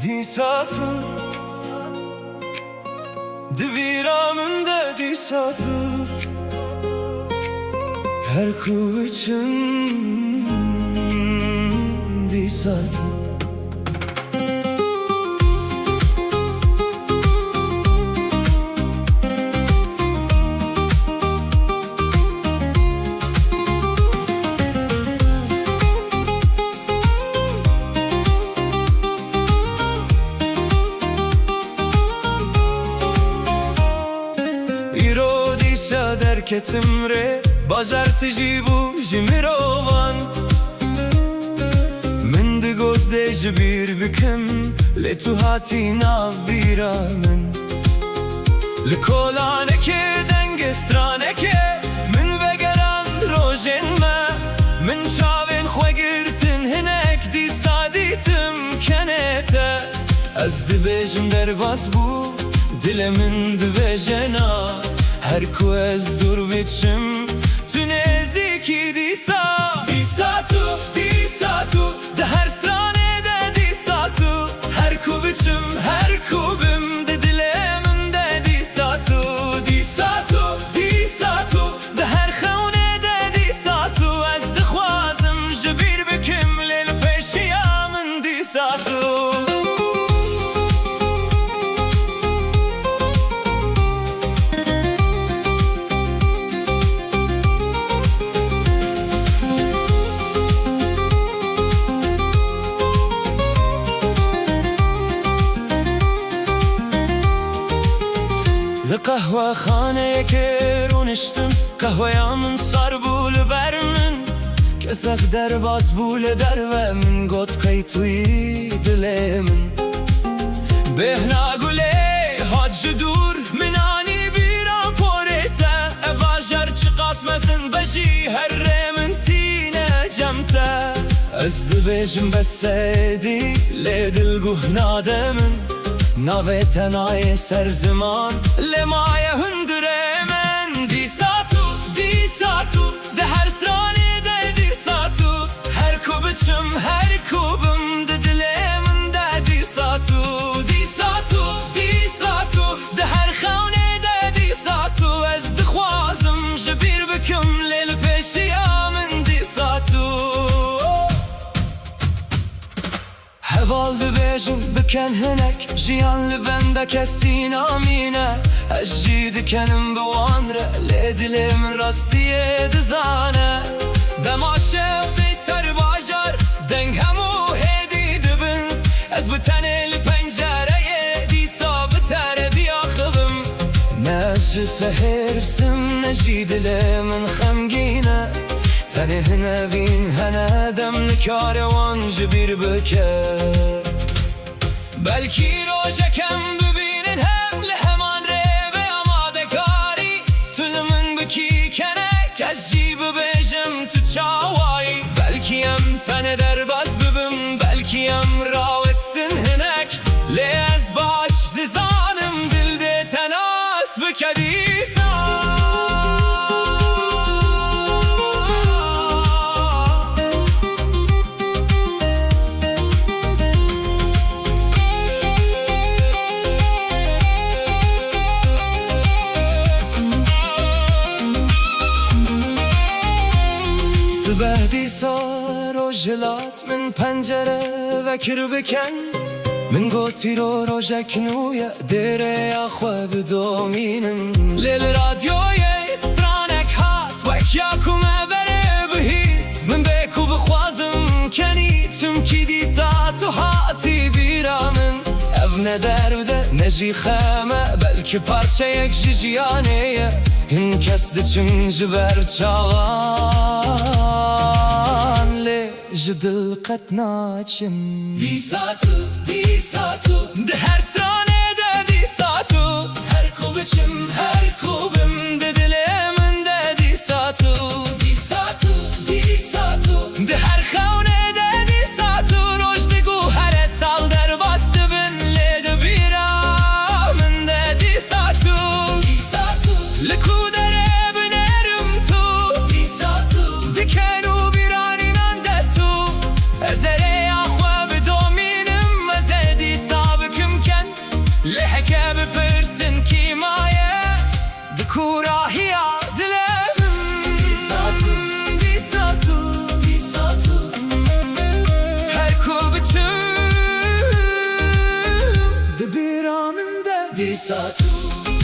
دیساتو دویرامın da دیساتو her ku için دیساتو Ketimre bazartıcı bu jimirovan من دگودج بیر بکم لتو هاتی نابیرامن لکولانه که دنگسترانه که من وگران روژن ما من چاوین خوگرتن هنک دی سادیتم کنیتا از دبیجم در باز بو دلمن دبیجنا her ku ez dur biçim tüneziki disatu de her strane de disatu her ku biçim her kubim de dilemin de disatu de her xewne de disatu ez dixwazim ji bîr bikim lêl pêşiya min disatu قهوه خانه که رونشتم قهوه من سر بول بر من کسخ در باز بول در و من گوت قی توی دل من بهنا گله حاج دور منانی بیران پورتا باجر چی قاسمسن بجی هر من تینه جمتا از دبیجم بسیدی لیدل گهناده من ناویتن آی سر زمان لمای هندرمن دیساتو ده هر strane de دیساتو her ku biçim her kubim de dilemin de دیساتو de her xewne de دیساتو ez dixwazim ji bîr bikim lêl pêşiya min دیساتو heval dibêjim bikin hinek jiyan li bende kesî namîne ez jî dikenim bi wan re lê dilê min rastiye dizane dema şev tê ser bajar deng hemû hêdî dibin ez bi tenê li pencereyê dîsa bi tere diyaxivim ne ez ji te hêrsim ne jî dilê min xemgîne tenê hinevîn hene dem li karê wan ji bîr bike belkî rojekem bibînin hem li heman rêvê amadekarî tu li min bikî kenek ez jî bibêjim tu çawayî belkî em tenê derbas bibim belkî em rawestin hinek lê ez baş dizanim dil dê te nas bike dîsa سبهدی سار و جلات من پنجره وکر بکن من گوتی رو روژکنوی دیره خواب دومینم لیل رادیوی استرانک هات وکیا کمه بره بهیست من بکو بخوازم کنی چمکی دیساتو هاتی بیرامن ev ne dervde ne jî xeme belki parçayek ji jiyaneye hin kes diçim ji ber çawan lê ji dil qet naçim دیساتو de her strane de دیساتو her ku biçim her kubim de dilê min de دیساتو de her xewne de دیساتو roj digu here sal derbas dibin lê de bîra min de دیساتو li ku derê binerim tu diken û bîranî min de tu ez erê ya xwe bi domînim ez ê dîsa ساتو